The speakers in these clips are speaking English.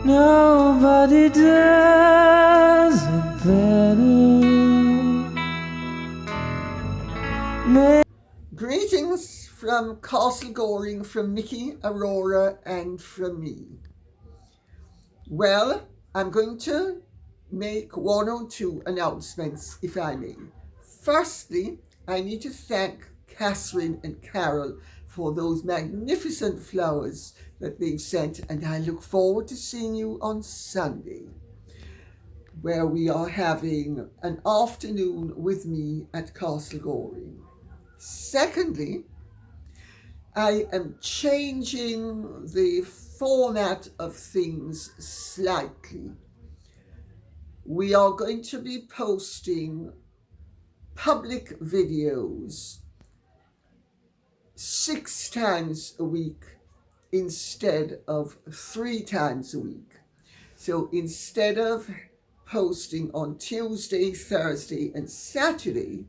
Nobody does it better. Greetings from Castle Goring, from Nikki, Aurora, and from me. Well, I'm going to make one or two announcements, if I may. Firstly, I need to thank Catherine and Carol for those magnificent flowers that they've sent, and I look forward to seeing you on Sunday, where we are having an afternoon with me at Castle Goring. Secondly, I am changing the format of things slightly. We are going to be posting public videos 6 times a week instead of 3 times a week. So instead of posting on Tuesday, Thursday, and Saturday,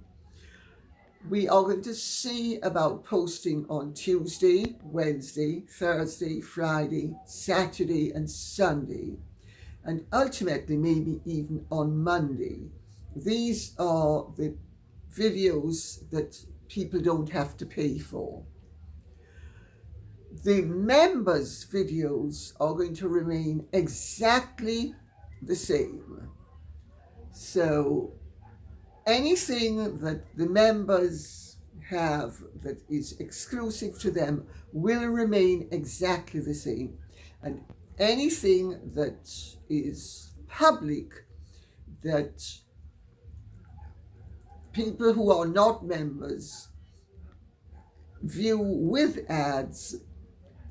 we are going to see about posting on Tuesday, Wednesday, Thursday, Friday, Saturday, and Sunday, and ultimately maybe even on Monday. These are the videos that people don't have to pay for. The members' videos are going to remain exactly the same. So anything that the members have that is exclusive to them will remain exactly the same. And anything that is public, that people who are not members view with ads,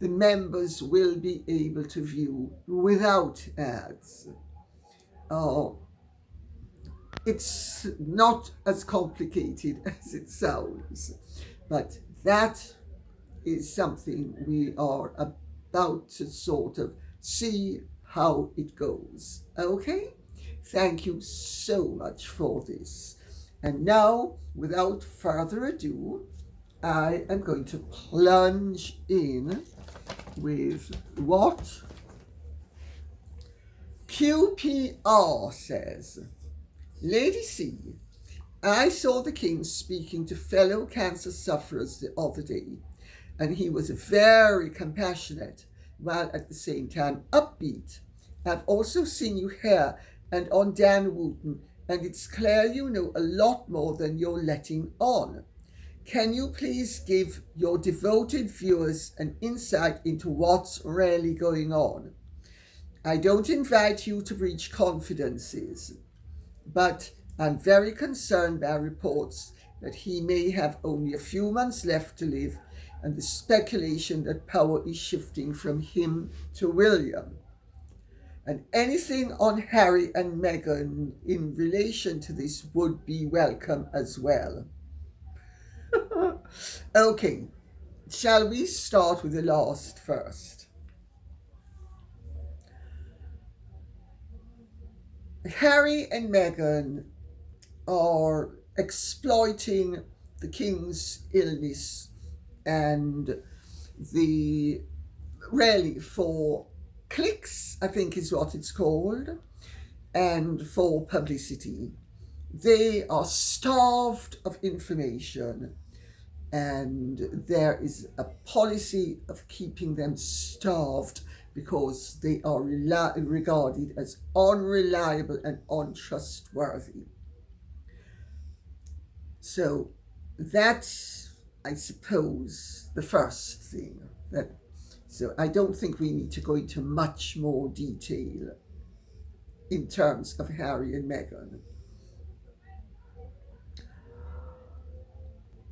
the members will be able to view without ads. It's not as complicated as it sounds, but that is something we are about to sort of see how it goes. Okay? Thank you so much for this. And now, without further ado, I am going to plunge in with what QPR says. Lady C, I saw the King speaking to fellow cancer sufferers the other day, and he was very compassionate while at the same time upbeat. I've also seen you here and on Dan Wooten, and it's clear you know a lot more than you're letting on. Can you please give your devoted viewers an insight into what's really going on? I don't invite you to breach confidences, but I'm very concerned by reports that he may have only a few months left to live, and the speculation that power is shifting from him to William. And anything on Harry and Meghan in relation to this would be welcome as well. Okay, shall we start with the last first? Harry and Meghan are exploiting the King's illness and really for clicks, I think is what it's called, and for publicity. They are starved of information, and there is a policy of keeping them starved because they are regarded as unreliable and untrustworthy. So that's, I suppose, the first thing. So I don't think we need to go into much more detail in terms of Harry and Meghan.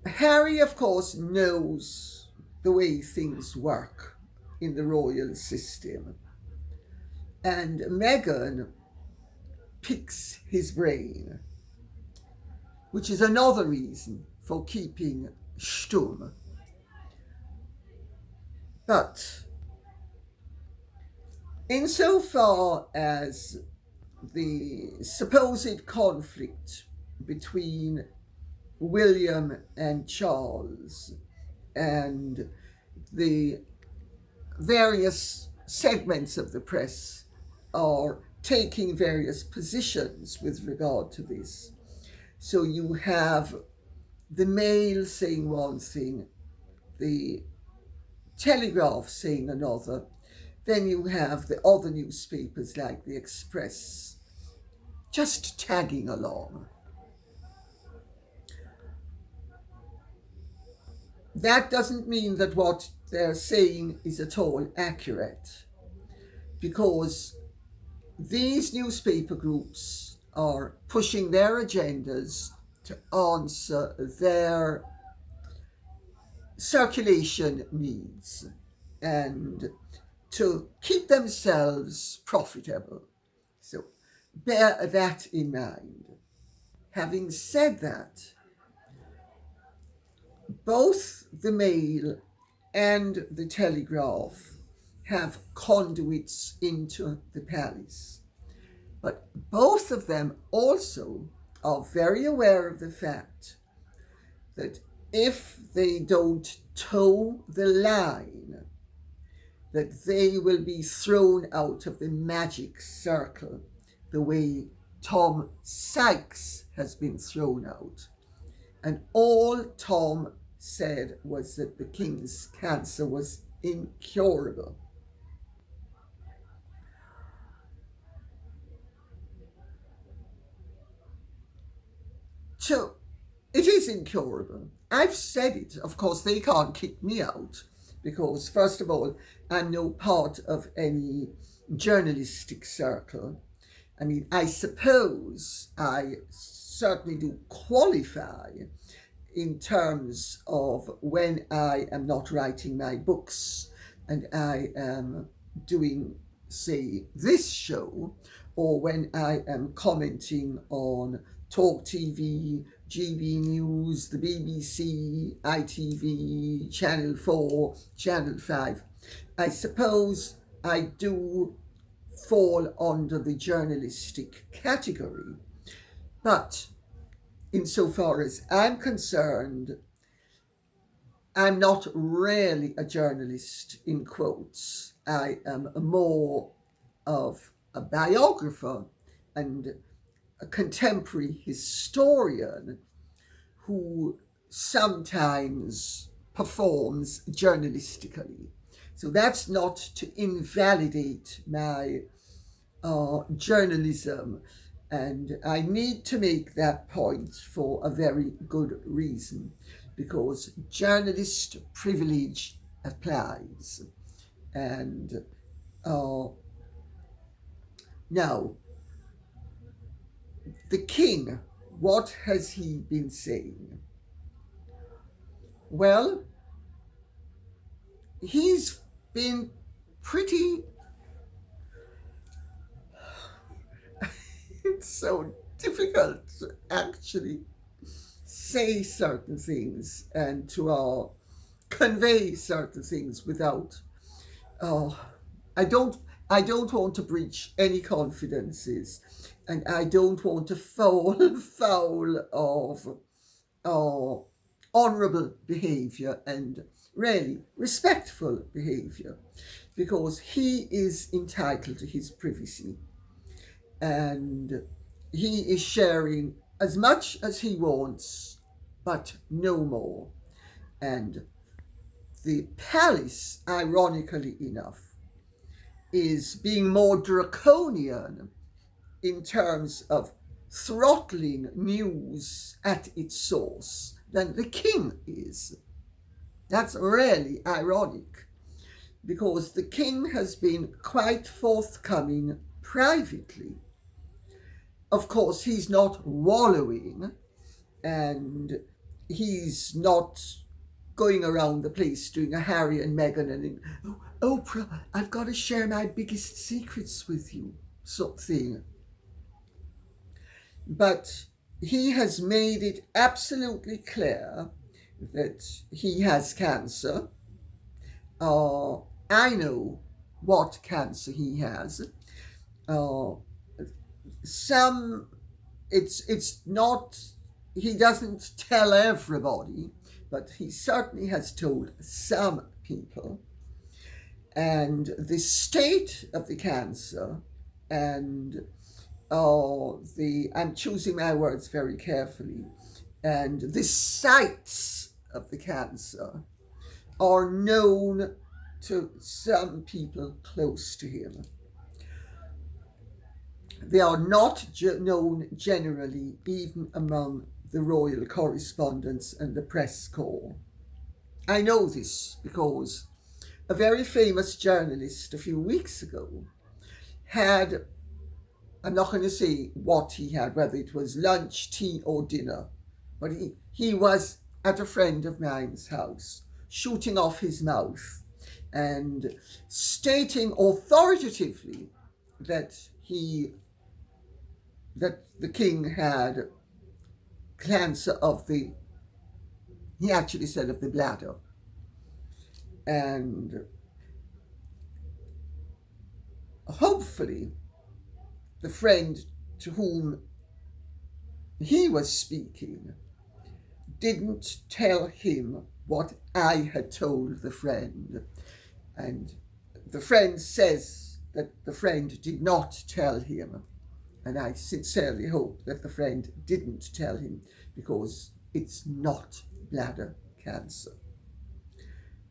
Harry, of course, knows the way things work in the royal system, and Meghan picks his brain, which is another reason for keeping stum. But insofar as the supposed conflict between William and Charles and the various segments of the press are taking various positions with regard to this. So you have the Mail saying one thing, the Telegraph saying another, then you have the other newspapers like the Express just tagging along. That doesn't mean that what they're saying is at all accurate, because these newspaper groups are pushing their agendas to answer their circulation needs and to keep themselves profitable. So bear that in mind. Having said that, both the Mail and the Telegraph have conduits into the palace. But both of them also are very aware of the fact that if they don't toe the line, that they will be thrown out of the magic circle the way Tom Sykes has been thrown out. And all Tom said was that the king's cancer was incurable. So it is incurable. I've said it. Of course, they can't kick me out because, first of all, I'm no part of any journalistic circle. I mean, I suppose I certainly do qualify in terms of when I am not writing my books and I am doing, say, this show, or when I am commenting on Talk TV, GB News, the BBC, ITV, Channel 4, Channel 5. I suppose I do fall under the journalistic category. But insofar as I'm concerned, I'm not really a journalist, in quotes. I am more of a biographer and a contemporary historian who sometimes performs journalistically. So that's not to invalidate my journalism, and I need to make that point for a very good reason, because journalist privilege applies. And now, the king, what has he been saying? Well, he's been pretty... It's so difficult to actually say certain things and to convey certain things without... I don't want to breach any confidences, and I don't want to fall foul of honourable behaviour and really respectful behaviour, because he is entitled to his privacy and he is sharing as much as he wants, but no more. And the palace, ironically enough, is being more draconian in terms of throttling news at its source than the king is. That's really ironic, because the king has been quite forthcoming privately. Of course, he's not wallowing, and he's not going around the place doing a Harry and Meghan and Oprah, I've got to share my biggest secrets with you sort of thing. But he has made it absolutely clear that he has cancer. I know what cancer he has. It's not, he doesn't tell everybody, but he certainly has told some people. And the state of the cancer and I'm choosing my words very carefully, and the sites of the cancer are known to some people close to him. They are not known generally, even among the royal correspondence and the press corps. I know this because a very famous journalist a few weeks ago had, I'm not going to say what he had, whether it was lunch, tea, or dinner, but he was at a friend of mine's house, shooting off his mouth and stating authoritatively that the king had cancer of the, he actually said of the bladder. And hopefully the friend to whom he was speaking didn't tell him what I had told the friend. And the friend says that the friend did not tell him. And I sincerely hope that the friend didn't tell him, because it's not bladder cancer.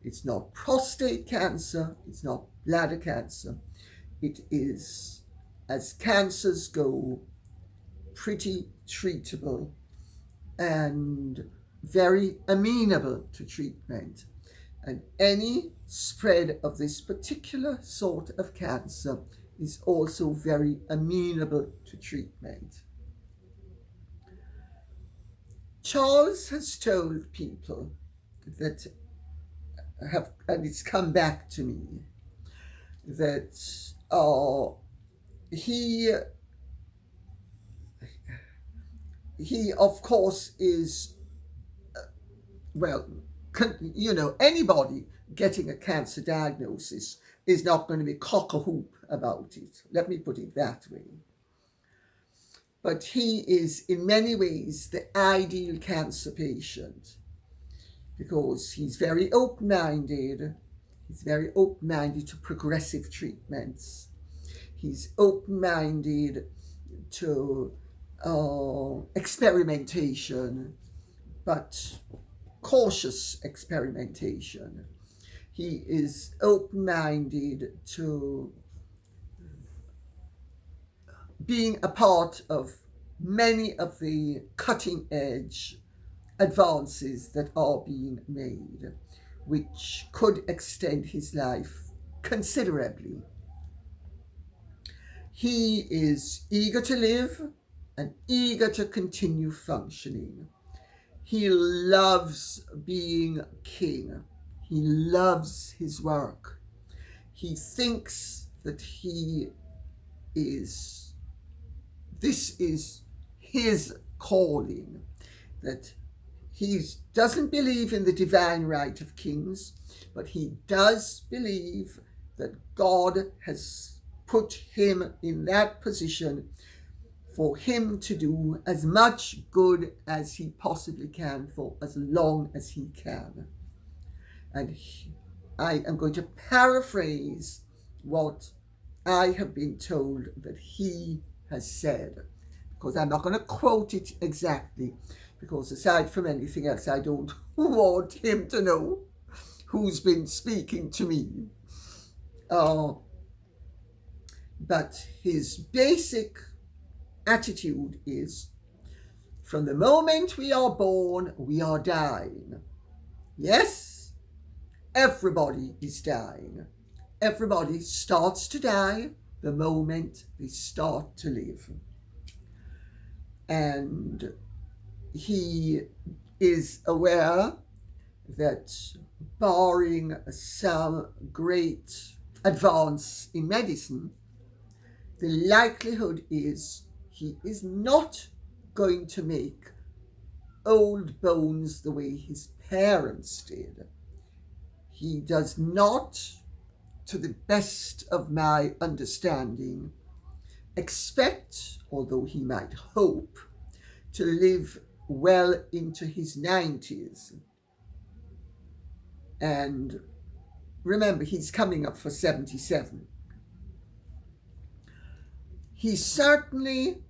It's not prostate cancer. It's not bladder cancer. It is, as cancers go, pretty treatable and very amenable to treatment. And any spread of this particular sort of cancer is also very amenable to treatment. Charles has told people that and it's come back to me, that he of course is, well, anybody getting a cancer diagnosis is not going to be cock-a-hoop about it. Let me put it that way. But he is in many ways the ideal cancer patient, because he's very open-minded. He's very open-minded to progressive treatments. He's open-minded to experimentation, but cautious experimentation. He is open-minded to being a part of many of the cutting-edge advances that are being made, which could extend his life considerably. He is eager to live and eager to continue functioning. He loves being king. He loves his work. He thinks that this is his calling, that he doesn't believe in the divine right of kings, but he does believe that God has put him in that position for him to do as much good as he possibly can for as long as he can. And I am going to paraphrase what I have been told that he has said, because I'm not going to quote it exactly, because aside from anything else, I don't want him to know who's been speaking to me. But his basic attitude is, from the moment we are born, we are dying. Yes, everybody is dying. Everybody starts to die the moment they start to live. And he is aware that, barring some great advance in medicine, the likelihood is he is not going to make old bones the way his parents did. He does not, to the best of my understanding, expect, although he might hope, to live well into his 90s. And remember, he's coming up for 77. he certainly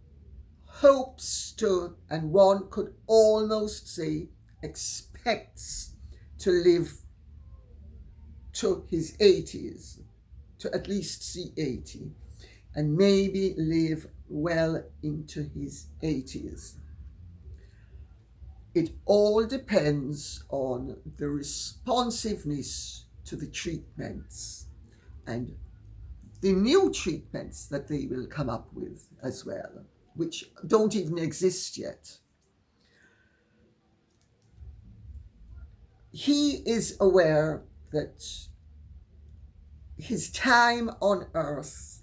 hopes to, and one could almost say expects to live to his 80s, to at least see 80, and maybe live well into his 80s. It all depends on the responsiveness to the treatments and the new treatments that they will come up with as well, which don't even exist yet. He is aware that his time on earth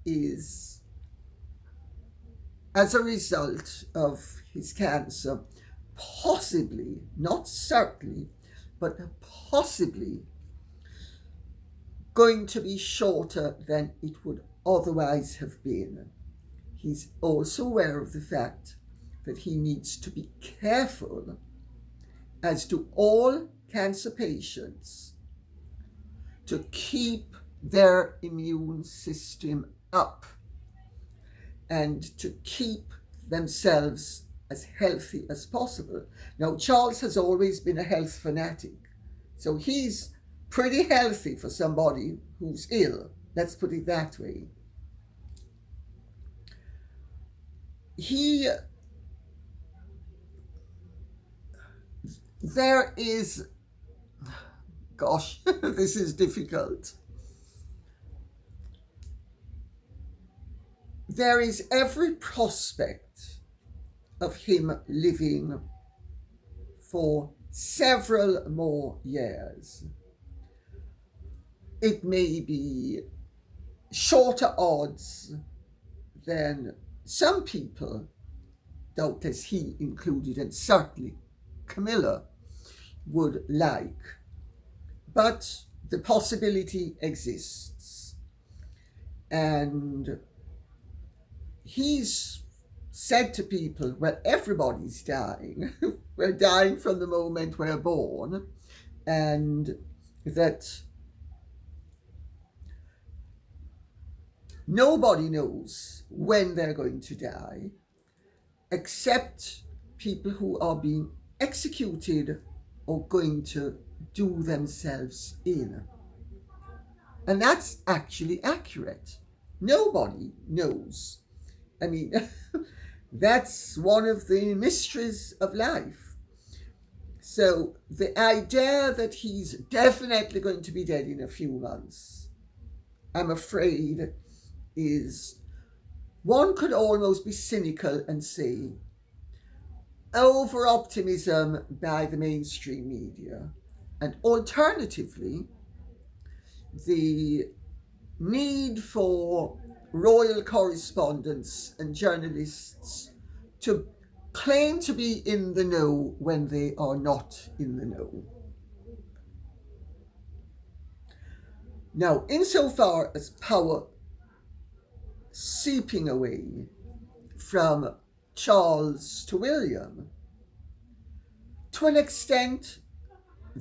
is, as a result of his cancer, possibly, not certainly, but possibly going to be shorter than it would otherwise have been. He's also aware of the fact that he needs to be careful, as do all cancer patients, to keep their immune system up and to keep themselves as healthy as possible. Now, Charles has always been a health fanatic, so he's pretty healthy for somebody who's ill. Let's put it that way. There is, gosh, this is difficult. There is every prospect of him living for several more years. It may be shorter odds than some people, doubtless he included, and certainly Camilla, would like. But the possibility exists. And he's said to people, well, everybody's dying. We're dying from the moment we're born. And that nobody knows when they're going to die, except people who are being executed or going to do themselves in. And that's actually accurate. Nobody knows. I mean, that's one of the mysteries of life. So the idea that he's definitely going to be dead in a few months, I'm afraid, is, one could almost be cynical and say, over-optimism by the mainstream media, and alternatively, the need for royal correspondents and journalists to claim to be in the know when they are not in the know. Now, insofar as power seeping away from Charles to William, to an extent,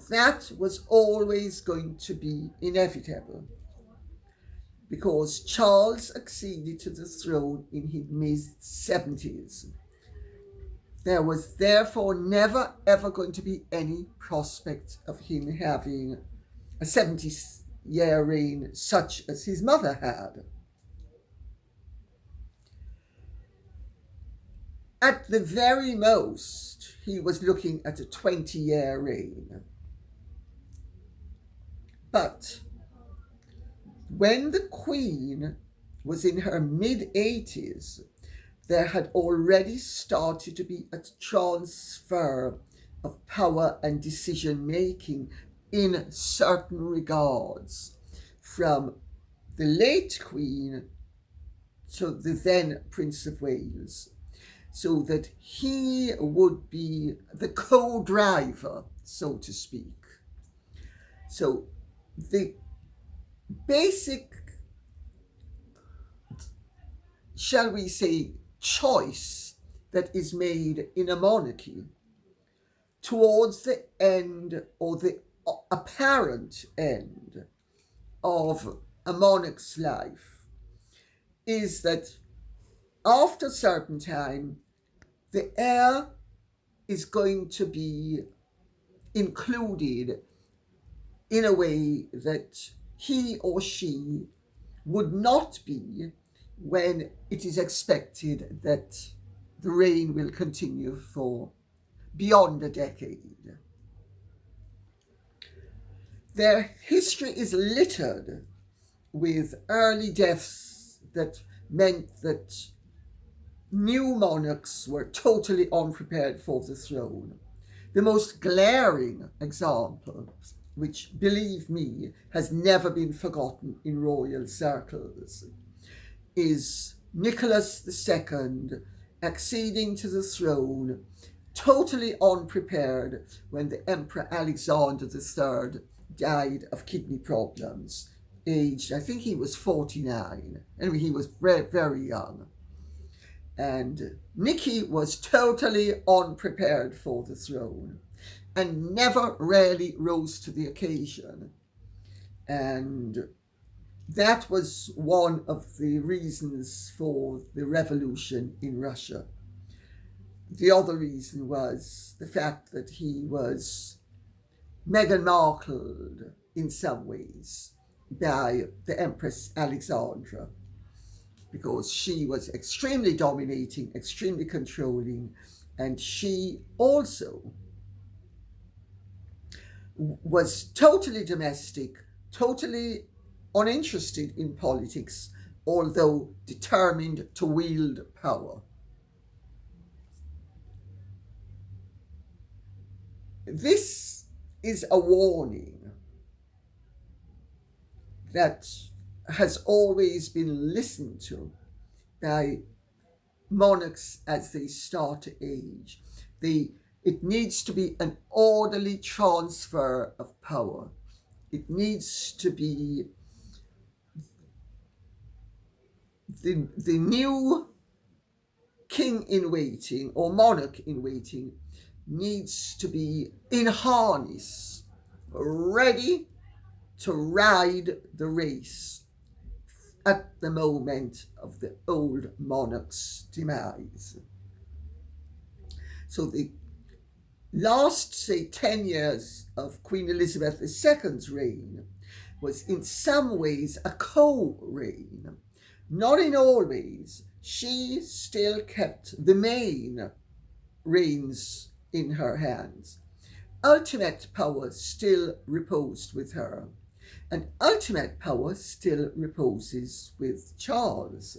that was always going to be inevitable, because Charles acceded to the throne in his mid-70s. There was therefore never ever going to be any prospect of him having a 70-year reign such as his mother had. At the very most, he was looking at a 20-year reign. But when the Queen was in her mid-80s, there had already started to be a transfer of power and decision-making in certain regards from the late Queen to the then Prince of Wales, so that he would be the co-driver, so to speak. So the basic, shall we say, choice that is made in a monarchy towards the end, or the apparent end, of a monarch's life is that after a certain time, the heir is going to be included in a way that he or she would not be when it is expected that the reign will continue for beyond a decade. Their history is littered with early deaths that meant that new monarchs were totally unprepared for the throne. The most glaring example, which, believe me, has never been forgotten in royal circles, is Nicholas II acceding to the throne totally unprepared when the Emperor Alexander III died of kidney problems, aged, I think he was 49. Anyway, he was very, very young. And Nicky was totally unprepared for the throne and never really rose to the occasion. And that was one of the reasons for the revolution in Russia. The other reason was the fact that he was Meghan Markled in some ways by the Empress Alexandra, because she was extremely dominating, extremely controlling, and she also was totally domestic, totally uninterested in politics, although determined to wield power. This is a warning that has always been listened to by monarchs as they start to age. It needs to be an orderly transfer of power. It needs to be the new king in waiting or monarch in waiting needs to be in harness, ready to ride the race at the moment of the old monarch's demise. So the last, say, 10 years of Queen Elizabeth II's reign was in some ways a co-reign. Not in all ways. She still kept the main reins in her hands. Ultimate power still reposed with her, and ultimate power still reposes with Charles.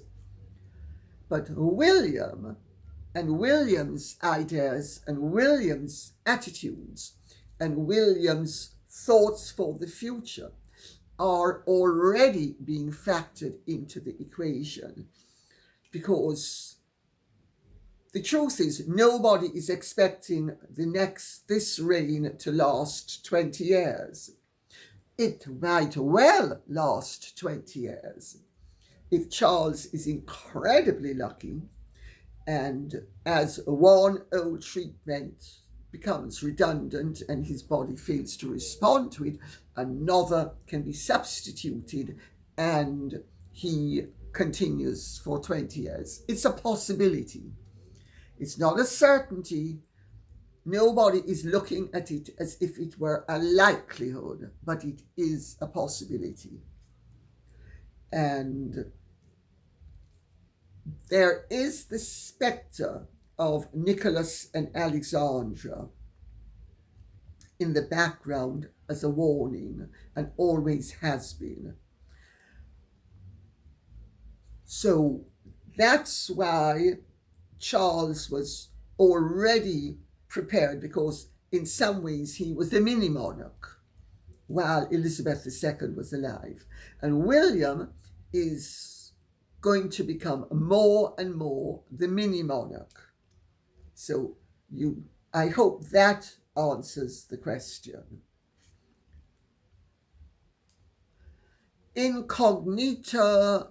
But William and William's ideas and William's attitudes and William's thoughts for the future are already being factored into the equation, because the truth is nobody is expecting this reign to last 20 years. It might well last 20 years if Charles is incredibly lucky, and as one old treatment becomes redundant and his body fails to respond to it, another can be substituted and he continues for 20 years. It's a possibility. It's not a certainty. Nobody is looking at it as if it were a likelihood, but it is a possibility. And there is the spectre of Nicholas and Alexandra in the background as a warning, and always has been. So that's why Charles was already prepared, because in some ways he was the mini monarch while Elizabeth II was alive. And William is going to become more and more the mini monarch. So I hope that answers the question. Incognita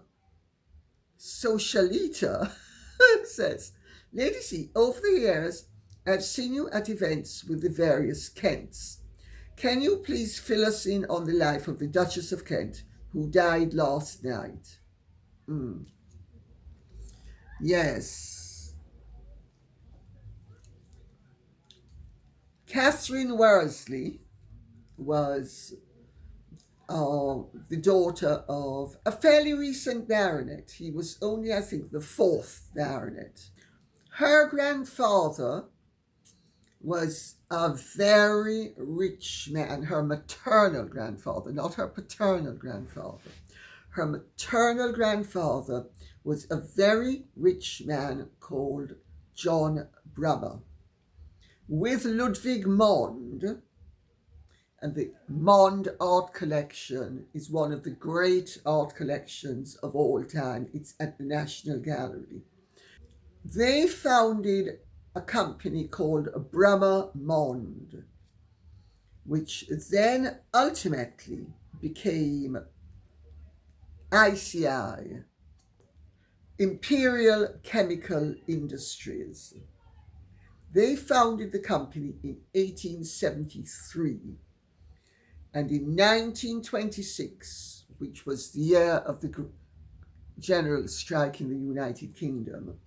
Socialita says, Lady C, over the years, I've seen you at events with the various Kents. Can you please fill us in on the life of the Duchess of Kent, who died last night? Yes. Catherine Worsley was the daughter of a fairly recent baronet. He was only, I think, the fourth baronet. Her grandfather was a very rich man, her maternal grandfather, not her paternal grandfather. Her maternal grandfather was a very rich man called John Brummer. With Ludwig Mond, and the Mond art collection is one of the great art collections of all time. It's at the National Gallery. They founded a company called Brummer Mond, which then ultimately became ICI, Imperial Chemical Industries. They founded the company in 1873, and in 1926, which was the year of the general strike in the United Kingdom,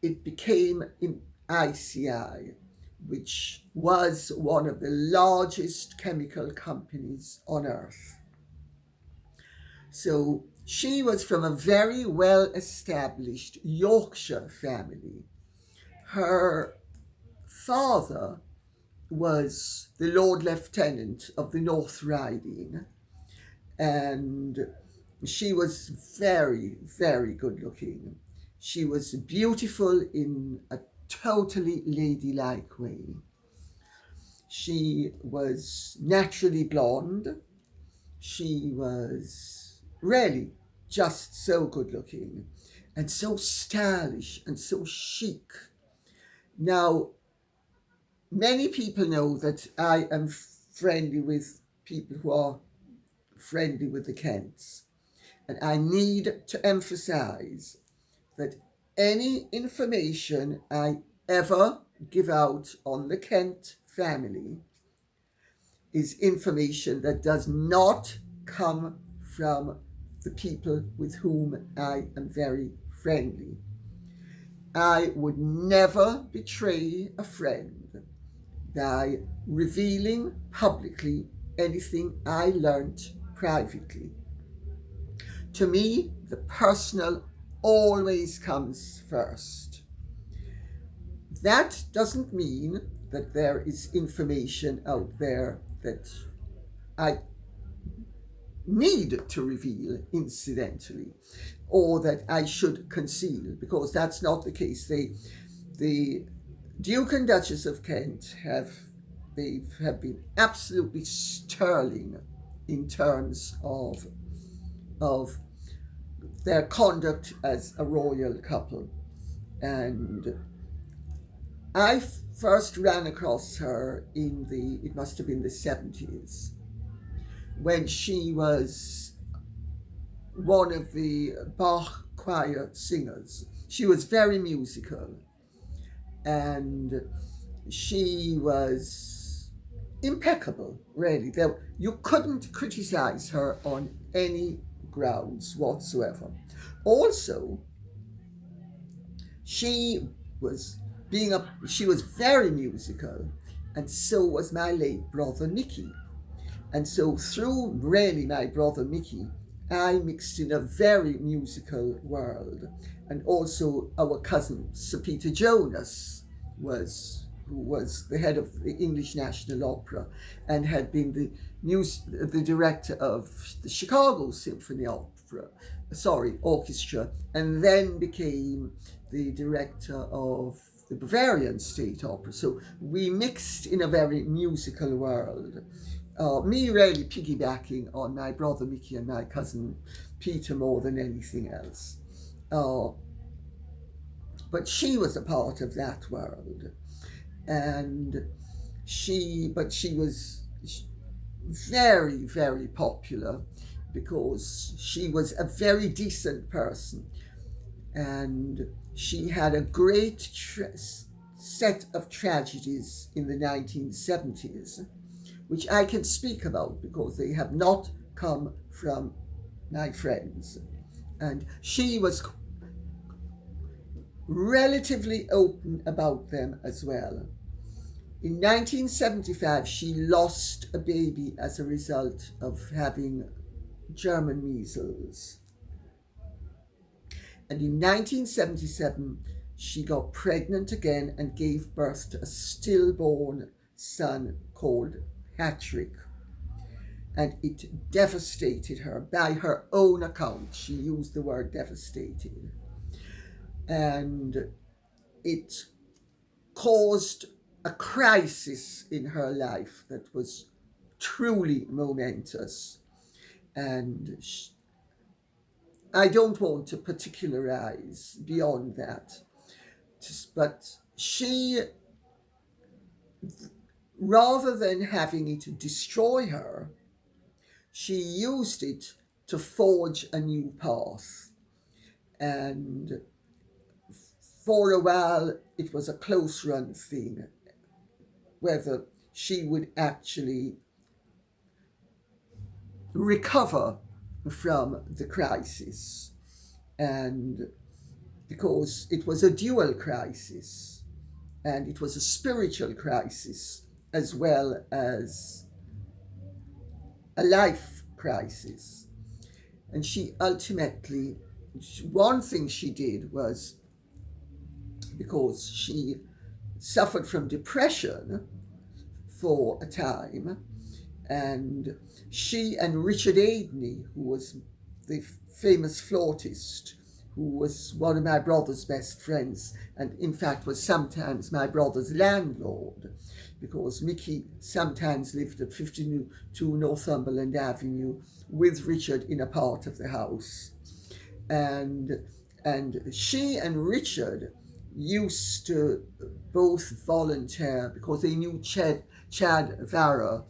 it became ICI, which was one of the largest chemical companies on earth. So she was from a very well-established Yorkshire family. Her father was the Lord Lieutenant of the North Riding, and she was very, very good looking. She was beautiful in a totally ladylike way. She was naturally blonde. She was really just so good looking and so stylish and so chic. Now, many people know that I am friendly with people who are friendly with the Kents. And I need to emphasize that any information I ever give out on the Kent family is information that does not come from the people with whom I am very friendly. I would never betray a friend by revealing publicly anything I learnt privately. To me, the personal always comes first. That doesn't mean that there is information out there that I need to reveal incidentally, or that I should conceal, because that's not the case. The Duke and Duchess of Kent have been absolutely sterling in terms of their conduct as a royal couple. And I first ran across her it must have been the 70s, when she was one of the Bach choir singers. She was very musical, and she was impeccable, really. You couldn't criticize her on any grounds whatsoever. Also, she was very musical, and so was my late brother Mickey. And so through really my brother Mickey, I mixed in a very musical world. And also our cousin Sir Peter Jonas who was the head of the English National Opera and had been the director of the Chicago Symphony Orchestra, and then became the director of the Bavarian State Opera. So we mixed in a very musical world. Me really piggybacking on my brother Mickey and my cousin Peter more than anything else. But she was a part of that world, and she was very, very popular because she was a very decent person, and she had a great set of tragedies in the 1970s, which I can speak about because they have not come from my friends. And she was relatively open about them as well. In 1975, she lost a baby as a result of having German measles. And in 1977, she got pregnant again and gave birth to a stillborn son called Patrick. And it devastated her. By her own account, she used the word devastated. And it caused a crisis in her life that was truly momentous. And I don't want to particularize beyond that, but she, rather than having it destroy her, she used it to forge a new path. And for a while, it was a close run thing, whether she would actually recover from the crisis. And because it was a dual crisis, and it was a spiritual crisis as well as a life crisis. And she ultimately, one thing she did was, because she suffered from depression for a time, and she and Richard Adeney, who was the famous flautist, who was one of my brother's best friends, and in fact was sometimes my brother's landlord, because Mickey sometimes lived at 52 Northumberland Avenue with Richard in a part of the house. And she and Richard used to both volunteer, because they knew Chad Vara,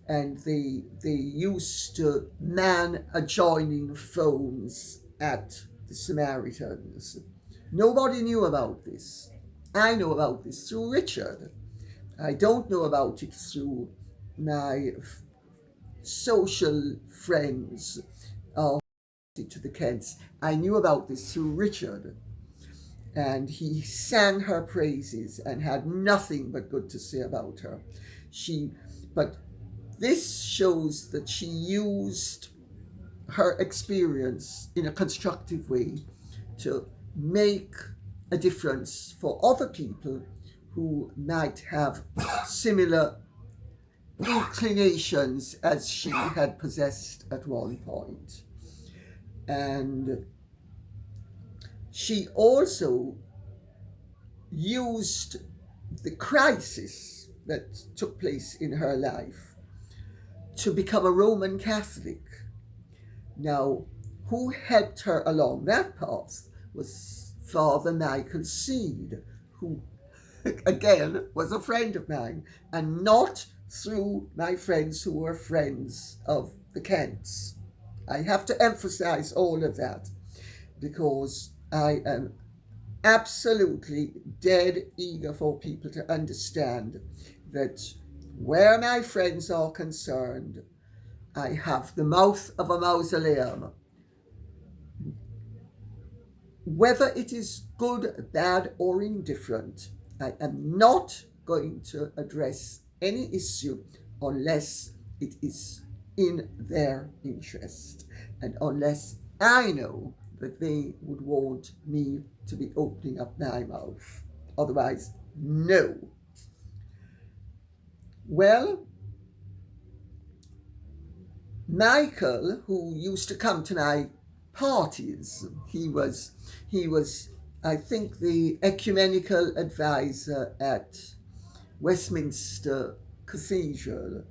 and they used to man adjoining phones at the Samaritans. Nobody knew about this. I know about this through Richard. I don't know about it through my social friends to the Kents. I knew about this through Richard. And he sang her praises and had nothing but good to say about her. But this shows that she used her experience in a constructive way to make a difference for other people who might have similar inclinations as she had possessed at one point. And she also used the crisis that took place in her life to become a Roman Catholic. Now, who helped her along that path was Father Michael Seed, who again was a friend of mine, and not through my friends who were friends of the Kents. I have to emphasize all of that, because I am absolutely dead eager for people to understand that where my friends are concerned, I have the mouth of a mausoleum. Whether it is good, bad, or indifferent, I am not going to address any issue unless it is in their interest, and unless I know that they would want me to be opening up my mouth. Otherwise, no. Well, Michael, who used to come to my parties, he was, I think, the ecumenical advisor at Westminster Cathedral.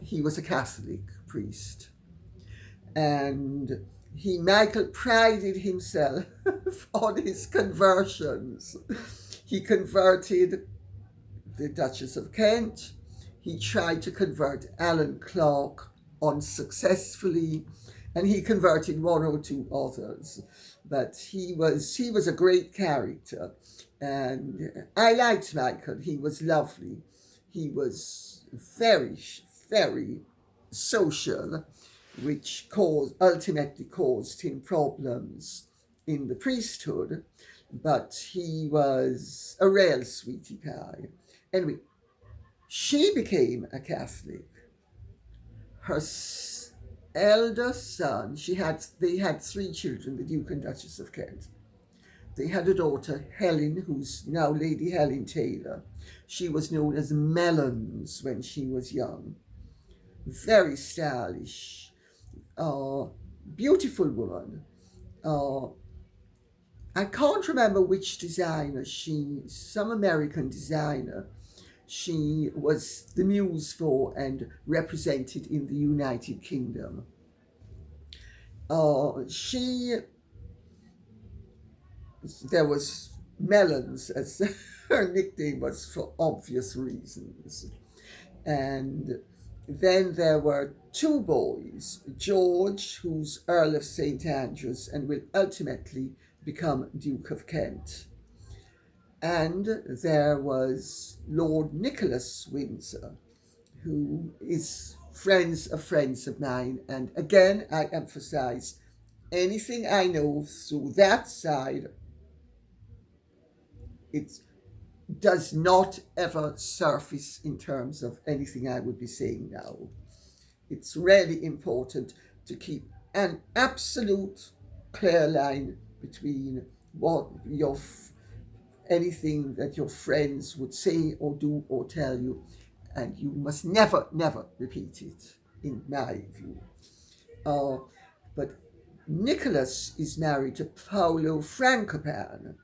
He was a Catholic priest. And Michael prided himself on his conversions. He converted the Duchess of Kent. He tried to convert Alan Clark unsuccessfully, and he converted one or two others. But he was a great character, and I liked Michael. He was lovely. He was very, very social, which ultimately caused him problems in the priesthood. but he was a real sweetie pie. Anyway, she became a Catholic. Her elder son, they had three children, the Duke and Duchess of Kent. They had a daughter, Helen, who's now Lady Helen Taylor. She was known as Melons when she was young. Very stylish, beautiful woman. Uh, I can't remember which designer some American designer she was the muse for and represented in the United Kingdom. She There was Melons as her nickname was for obvious reasons. And then there were two boys, George, who's Earl of St. Andrews and will ultimately become Duke of Kent. And there was Lord Nicholas Windsor, who is friends of mine. And again, I emphasize anything I know through that side, it does not ever surface in terms of anything I would be saying now. It's really important to keep an absolute clear line between what anything that your friends would say or do or tell you, and you must never, never repeat it, in my view. But Nicholas is married to Paolo Frankopan,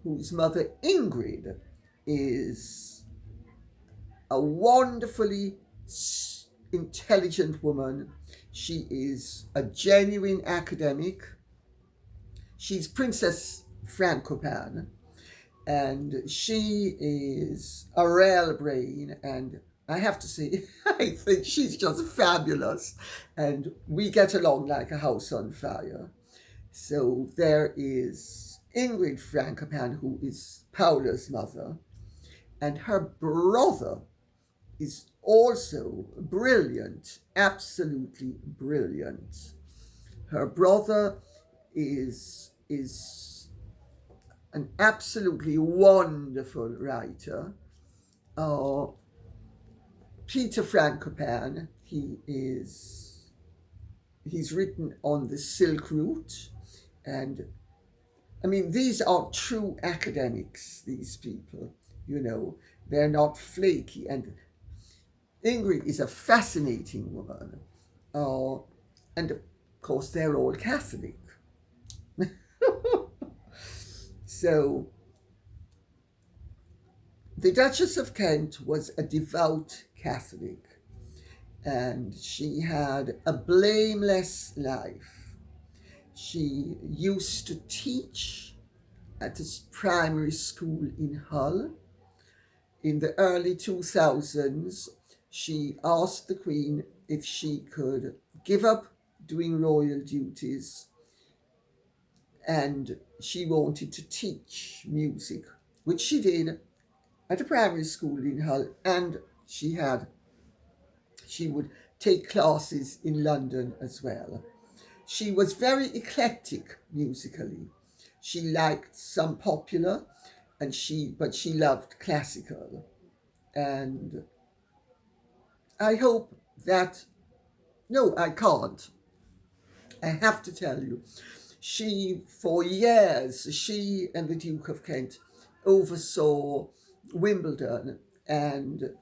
whose mother Ingrid is a wonderfully intelligent woman. She is a genuine academic. She's Princess Frankopan, and she is a real brain, and I have to say, I think she's just fabulous, and we get along like a house on fire. So there is Ingrid Frankopan, who is Paula's mother, and her brother is also brilliant, absolutely brilliant. Her brother is an absolutely wonderful writer. Peter Frankopan, he's written on the Silk Route, and I mean, these are true academics, these people, they're not flaky. And Ingrid is a fascinating woman. And of course, they're all Catholic. So, the Duchess of Kent was a devout Catholic, and she had a blameless life. She used to teach at a primary school in Hull. In the early 2000s, she asked the Queen if she could give up doing royal duties, and she wanted to teach music, which she did at a primary school in Hull, and she would take classes in London as well. She was very eclectic musically. She liked some popular, but she loved classical. And I hope that, no, I can't. I have to tell you, for years, she and the Duke of Kent oversaw Wimbledon, and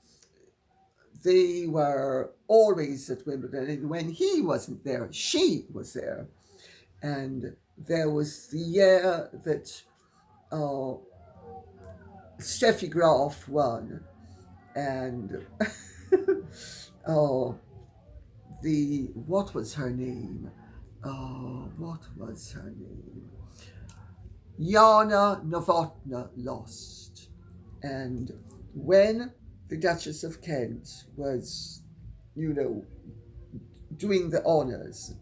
they were always at Wimbledon. And when he wasn't there, she was there. And there was the year that Steffi Graf won, and what was her name? Jana Novotná lost. And when the Duchess of Kent was, doing the honours,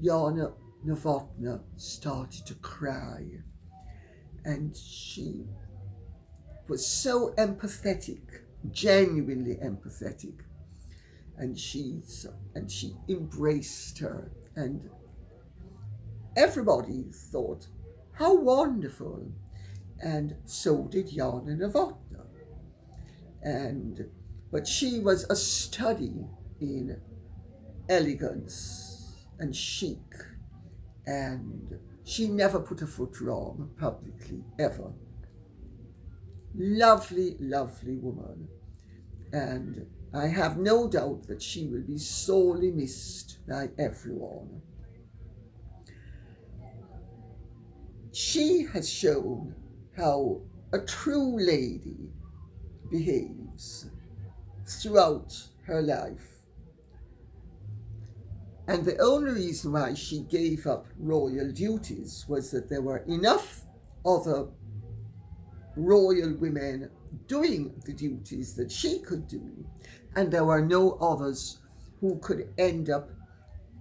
Jana Novotná started to cry. And she was so empathetic, genuinely empathetic. And she embraced her. And everybody thought How wonderful! And so did Jan and Novotna. But she was a study in elegance and chic, and she never put a foot wrong publicly, ever. Lovely, lovely woman. And I have no doubt that she will be sorely missed by everyone. She has shown how a true lady behaves throughout her life. And the only reason why she gave up royal duties was that there were enough other royal women doing the duties that she could do, and there were no others who could end up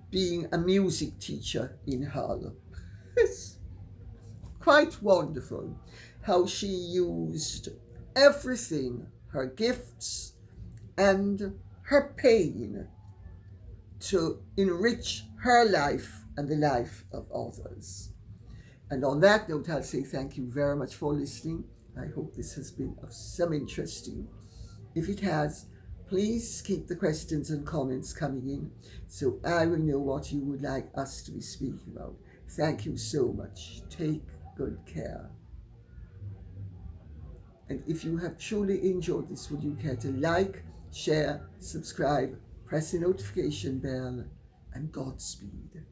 being a music teacher in Hull. It's quite wonderful how she used everything, her gifts and her pain, to enrich her life and the life of others. And on that note, I'll say thank you very much for listening. I hope this has been of some interest to you. If it has, please keep the questions and comments coming in so I will know what you would like us to be speaking about. Thank you so much. Take good care. And if you have truly enjoyed this, would you care to like, share, subscribe, press the notification bell, and Godspeed.